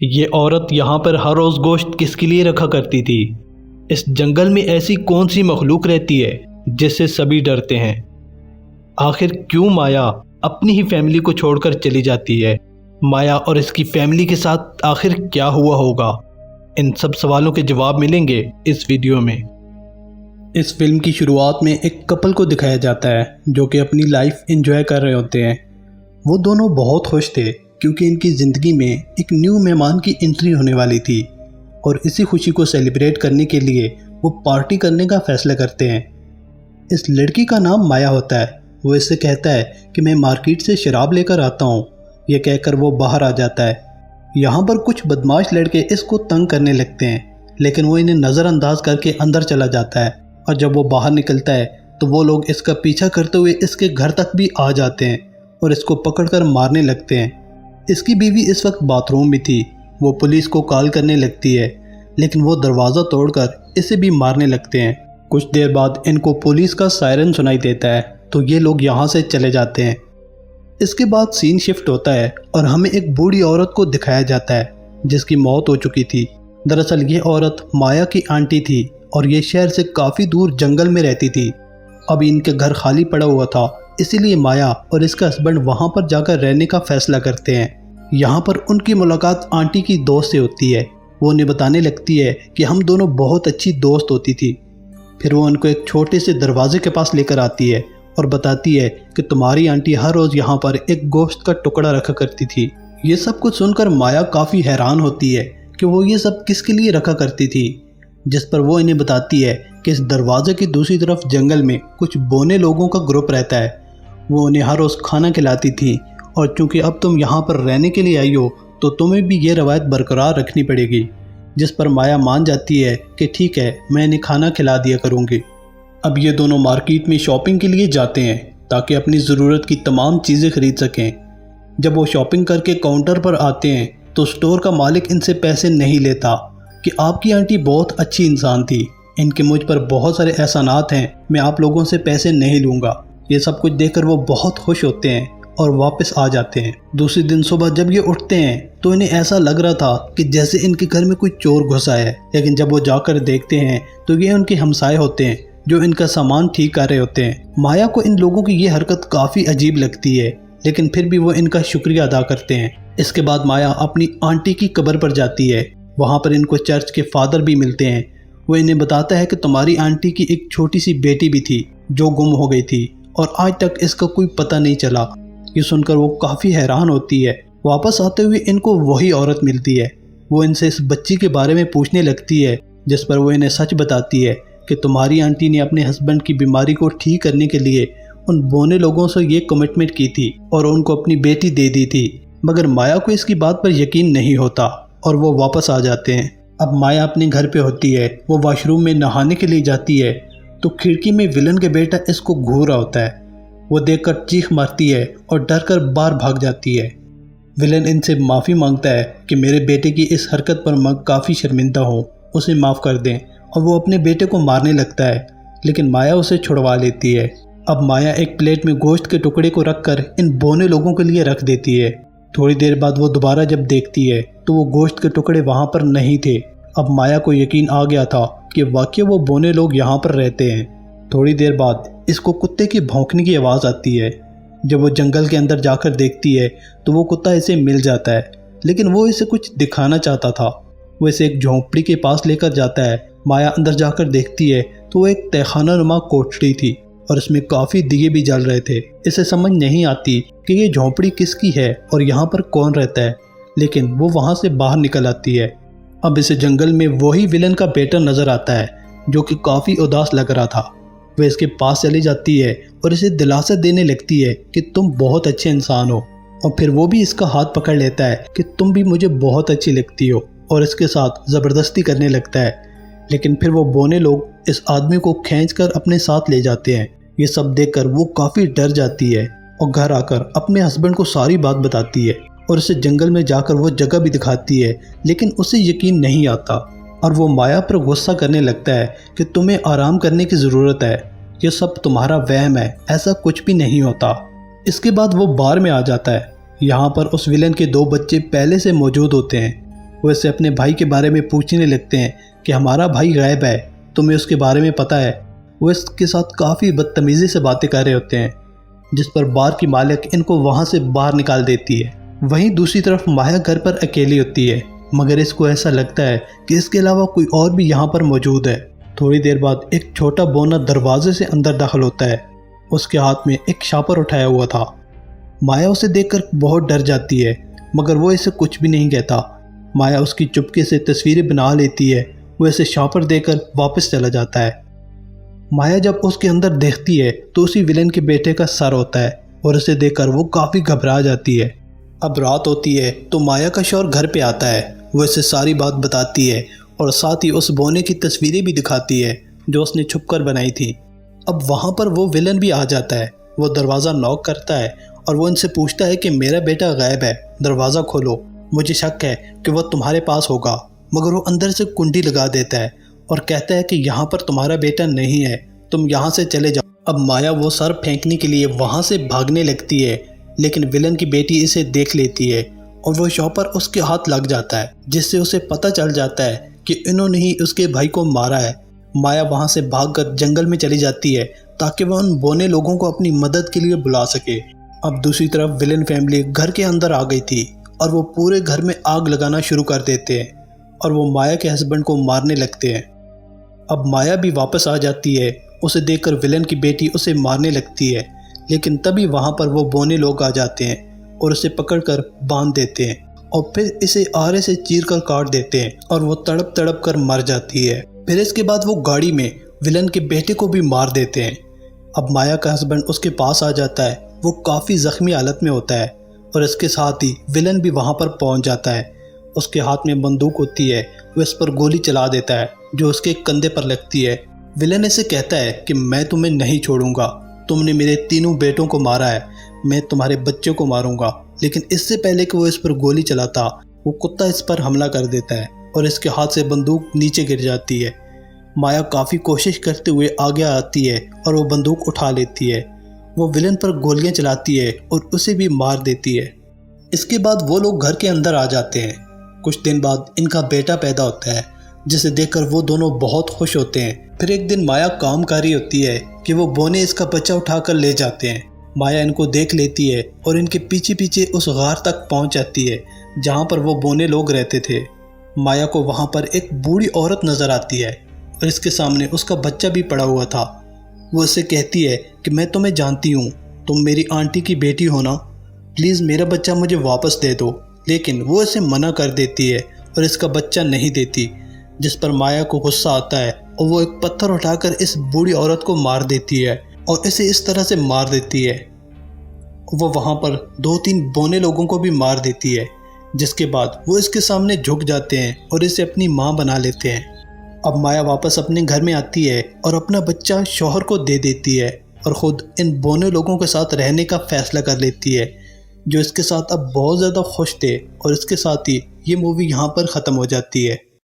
ये औरत यहाँ पर हर रोज़ गोश्त किसके लिए रखा करती थी? इस जंगल में ऐसी कौन सी मखलूक रहती है जिससे सभी डरते हैं? आखिर क्यों माया अपनी ही फैमिली को छोड़कर चली जाती है? माया और इसकी फैमिली के साथ आखिर क्या हुआ होगा? इन सब सवालों के जवाब मिलेंगे इस वीडियो में। इस फिल्म की शुरुआत में एक कपल को दिखाया जाता है जो कि अपनी लाइफ एंजॉय कर रहे होते हैं। वो दोनों बहुत खुश थे क्योंकि इनकी ज़िंदगी में एक न्यू मेहमान की एंट्री होने वाली थी और इसी खुशी को सेलिब्रेट करने के लिए वो पार्टी करने का फैसला करते हैं। इस लड़की का नाम माया होता है। वो इससे कहता है कि मैं मार्केट से शराब लेकर आता हूँ। यह कहकर वो बाहर आ जाता है। यहाँ पर कुछ बदमाश लड़के इसको तंग करने लगते हैं, लेकिन वो इन्हें नज़रअंदाज करके अंदर चला जाता है और जब वो बाहर निकलता है तो वो लोग इसका पीछा करते हुए इसके घर तक भी आ जाते हैं और इसको पकड़कर मारने लगते हैं। इसकी बीवी इस वक्त बाथरूम में थी। वो पुलिस को कॉल करने लगती है, लेकिन वो दरवाज़ा तोड़कर इसे भी मारने लगते हैं। कुछ देर बाद इनको पुलिस का सायरन सुनाई देता है तो ये लोग यहाँ से चले जाते हैं। इसके बाद सीन शिफ्ट होता है और हमें एक बूढ़ी औरत को दिखाया जाता है जिसकी मौत हो चुकी थी। दरअसल ये औरत माया की आंटी थी और ये शहर से काफ़ी दूर जंगल में रहती थी। अभी इनके घर खाली पड़ा हुआ था, इसीलिए माया और इसका हस्बैंड वहाँ पर जाकर रहने का फैसला करते हैं। यहाँ पर उनकी मुलाकात आंटी की दोस्त से होती है। वो उन्हें बताने लगती है कि हम दोनों बहुत अच्छी दोस्त होती थी। फिर वो उनको एक छोटे से दरवाजे के पास लेकर आती है और बताती है कि तुम्हारी आंटी हर रोज़ यहाँ पर एक गोश्त का टुकड़ा रखा करती थी। ये सब कुछ सुनकर माया काफ़ी हैरान होती है कि वो ये सब किसके लिए रखा करती थी, जिस पर वो इन्हें बताती है कि इस दरवाजे की दूसरी तरफ जंगल में कुछ बोने लोगों का ग्रुप रहता है। वो उन्हें हर रोज़ खाना खिलाती थी और चूंकि अब तुम यहाँ पर रहने के लिए आई हो तो तुम्हें भी ये रवायत बरकरार रखनी पड़ेगी। जिस पर माया मान जाती है कि ठीक है, मैं इन्हें खाना खिला दिया करूँगी। अब ये दोनों मार्केट में शॉपिंग के लिए जाते हैं ताकि अपनी ज़रूरत की तमाम चीज़ें खरीद सकें। जब वो शॉपिंग करके काउंटर पर आते हैं तो स्टोर का मालिक इनसे पैसे नहीं लेता कि आपकी आंटी बहुत अच्छी इंसान थी, इनके मुझ पर बहुत सारे एहसानात हैं, मैं आप लोगों से पैसे नहीं लूँगा। ये सब कुछ देखकर वो बहुत खुश होते हैं और वापस आ जाते हैं। दूसरे दिन सुबह जब ये उठते हैं तो इन्हें ऐसा लग रहा था कि जैसे इनके घर में कोई चोर घुसा है, लेकिन जब वो जाकर देखते हैं तो ये उनके हमसाए होते हैं जो इनका सामान ठीक कर रहे होते हैं। माया को इन लोगों की ये हरकत काफ़ी अजीब लगती है, लेकिन फिर भी वो इनका शुक्रिया अदा करते हैं। इसके बाद माया अपनी आंटी की कब्र पर जाती है। वहाँ पर इनको चर्च के फादर भी मिलते हैं। वो इन्हें बताता है कि तुम्हारी आंटी की एक छोटी सी बेटी भी थी जो गुम हो गई थी और आज तक इसका कोई पता नहीं चला। ये सुनकर वो काफ़ी हैरान होती है। वापस आते हुए इनको वही औरत मिलती है। वो इनसे इस बच्ची के बारे में पूछने लगती है, जिस पर वो इन्हें सच बताती है कि तुम्हारी आंटी ने अपने हस्बैंड की बीमारी को ठीक करने के लिए उन बोने लोगों से ये कमिटमेंट की थी और उनको अपनी बेटी दे दी थी। मगर माया को इसकी बात पर यकीन नहीं होता और वो वापस आ जाते हैं। अब माया अपने घर पे होती है। वो वॉशरूम में नहाने के लिए जाती है तो खिड़की में विलन के बेटा इसको घूर रहा होता है। वो देखकर चीख मारती है और डर कर बाहर भाग जाती है। विलन इनसे माफ़ी मांगता है कि मेरे बेटे की इस हरकत पर मैं काफ़ी शर्मिंदा हूँ, उसे माफ़ कर दें, और वो अपने बेटे को मारने लगता है, लेकिन माया उसे छुड़वा लेती है। अब माया एक प्लेट में गोश्त के टुकड़े को रखकर इन बोने लोगों के लिए रख देती है। थोड़ी देर बाद वो दोबारा जब देखती है तो वो गोश्त के टुकड़े वहाँ पर नहीं थे। अब माया को यकीन आ गया था कि वाकई वो बोने लोग यहाँ पर रहते हैं। थोड़ी देर बाद इसको कुत्ते की भौंकने की आवाज़ आती है। जब वो जंगल के अंदर जाकर देखती है तो वो कुत्ता इसे मिल जाता है, लेकिन वो इसे कुछ दिखाना चाहता था। वो इसे एक झोंपड़ी के पास लेकर जाता है। माया अंदर जाकर देखती है तो वो एक तहखाना नुमा कोठरी थी और इसमें काफ़ी दिए भी जल रहे थे। इसे समझ नहीं आती कि ये झोंपड़ी किसकी है और यहाँ पर कौन रहता है, लेकिन वो वहाँ से बाहर निकल आती है। अब इसे जंगल में वही विलन का बेटा नज़र आता है जो कि काफ़ी उदास लग रहा था। वह इसके पास चली जाती है और इसे दिलासा देने लगती है कि तुम बहुत अच्छे इंसान हो, और फिर वो भी इसका हाथ पकड़ लेता है कि तुम भी मुझे बहुत अच्छी लगती हो और इसके साथ ज़बरदस्ती करने लगता है। लेकिन फिर वो बोने लोग इस आदमी को खींचकर अपने साथ ले जाते हैं। ये सब देखकर वो काफ़ी डर जाती है और घर आकर अपने हस्बैंड को सारी बात बताती है और उसे जंगल में जाकर वो जगह भी दिखाती है, लेकिन उसे यकीन नहीं आता और वो माया पर गुस्सा करने लगता है कि तुम्हें आराम करने की ज़रूरत है, ये सब तुम्हारा वहम है, ऐसा कुछ भी नहीं होता। इसके बाद वो बार में आ जाता है। यहाँ पर उस विलन के 2 बच्चे पहले से मौजूद होते हैं। वो इससे अपने भाई के बारे में पूछने लगते हैं कि हमारा भाई गायब है, तुम्हें उसके बारे में पता है। वो इसके साथ काफ़ी बदतमीज़ी से बातें कर रहे होते हैं, जिस पर बार की मालिक इनको वहाँ से बाहर निकाल देती है। वहीं दूसरी तरफ माया घर पर अकेली होती है, मगर इसको ऐसा लगता है कि इसके अलावा कोई और भी यहाँ पर मौजूद है। थोड़ी देर बाद एक छोटा बोना दरवाजे से अंदर दाखिल होता है। उसके हाथ में एक शापर उठाया हुआ था। माया उसे देखकर बहुत डर जाती है, मगर वो इसे कुछ भी नहीं कहता। माया उसकी चुपके से तस्वीरें बना लेती है। वो इसे शापर देकर वापस चला जाता है। माया जब उसके अंदर देखती है तो उसी विलेन के बेटे का सर होता है और उसे देखकर वो काफ़ी घबरा जाती है। अब रात होती है तो माया का शौहर घर पे आता है। वो इसे सारी बात बताती है और साथ ही उस बोने की तस्वीरें भी दिखाती है जो उसने छुपकर बनाई थी। अब वहाँ पर वो विलन भी आ जाता है। वो दरवाज़ा नॉक करता है और वो इनसे पूछता है कि मेरा बेटा गायब है, दरवाज़ा खोलो, मुझे शक है कि वह तुम्हारे पास होगा। मगर वो अंदर से कुंडी लगा देता है और कहता है कि यहाँ पर तुम्हारा बेटा नहीं है, तुम यहाँ से चले जाओ। अब माया वो सर फेंकने के लिए वहाँ से भागने लगती है, लेकिन विलन की बेटी इसे देख लेती है और वो शॉपर उसके हाथ लग जाता है, जिससे उसे पता चल जाता है कि इन्होंने ही उसके भाई को मारा है। माया वहाँ से भागकर जंगल में चली जाती है ताकि वह उन बोने लोगों को अपनी मदद के लिए बुला सके। अब दूसरी तरफ विलन फैमिली घर के अंदर आ गई थी और वो पूरे घर में आग लगाना शुरू कर देते हैं और वो माया के हस्बैंड को मारने लगते हैं। अब माया भी वापस आ जाती है। उसे देखकर विलन की बेटी उसे मारने लगती है, लेकिन तभी वहाँ पर वो बोने लोग आ जाते हैं और उसे पकड़कर बांध देते हैं और फिर इसे आरे से चीर कर काट देते हैं और वो तड़प तड़प कर मर जाती है। फिर इसके बाद वो गाड़ी में विलन के बेटे को भी मार देते हैं। अब माया का हस्बैंड उसके पास आ जाता है। वो काफ़ी ज़ख्मी हालत में होता है और इसके साथ ही विलन भी वहाँ पर पहुँच जाता है। उसके हाथ में बंदूक होती है। वो इस पर गोली चला देता है जो उसके कंधे पर लगती है। विलन इसे कहता है कि मैं तुम्हें नहीं छोड़ूंगा, तुमने मेरे तीनों बेटों को मारा है, मैं तुम्हारे बच्चे को मारूंगा। लेकिन इससे पहले कि वो इस पर गोली चलाता, वो कुत्ता इस पर हमला कर देता है और इसके हाथ से बंदूक नीचे गिर जाती है। माया काफ़ी कोशिश करते हुए आगे आती है और वो बंदूक उठा लेती है। वो विलन पर गोलियां चलाती है और उसे भी मार देती है। इसके बाद वो लोग घर के अंदर आ जाते हैं। कुछ दिन बाद इनका बेटा पैदा होता है, जिसे देखकर वो दोनों बहुत खुश होते हैं। फिर एक दिन माया काम कर रही होती है कि वो बोने इसका बच्चा उठाकर ले जाते हैं। माया इनको देख लेती है और इनके पीछे पीछे उस गार तक पहुंच जाती है जहां पर वो बोने लोग रहते थे। माया को वहां पर एक बूढ़ी औरत नजर आती है और इसके सामने उसका बच्चा भी पड़ा हुआ था। वो इससे कहती है कि मैं तुम्हें जानती हूँ, तुम मेरी आंटी की बेटी हो ना, प्लीज़ मेरा बच्चा मुझे वापस दे दो। लेकिन वो इसे मना कर देती है और इसका बच्चा नहीं देती, जिस पर माया को गुस्सा आता है और वो एक पत्थर उठाकर इस बूढ़ी औरत को मार देती है और इसे इस तरह से मार देती है। वो वहाँ पर 2-3 बोने लोगों को भी मार देती है, जिसके बाद वो इसके सामने झुक जाते हैं और इसे अपनी माँ बना लेते हैं। अब माया वापस अपने घर में आती है और अपना बच्चा शौहर को दे देती है और ख़ुद इन बोने लोगों के साथ रहने का फ़ैसला कर लेती है, जो इसके साथ अब बहुत ज़्यादा खुश थे। और इसके साथ ही ये मूवी यहाँ पर ख़त्म हो जाती है।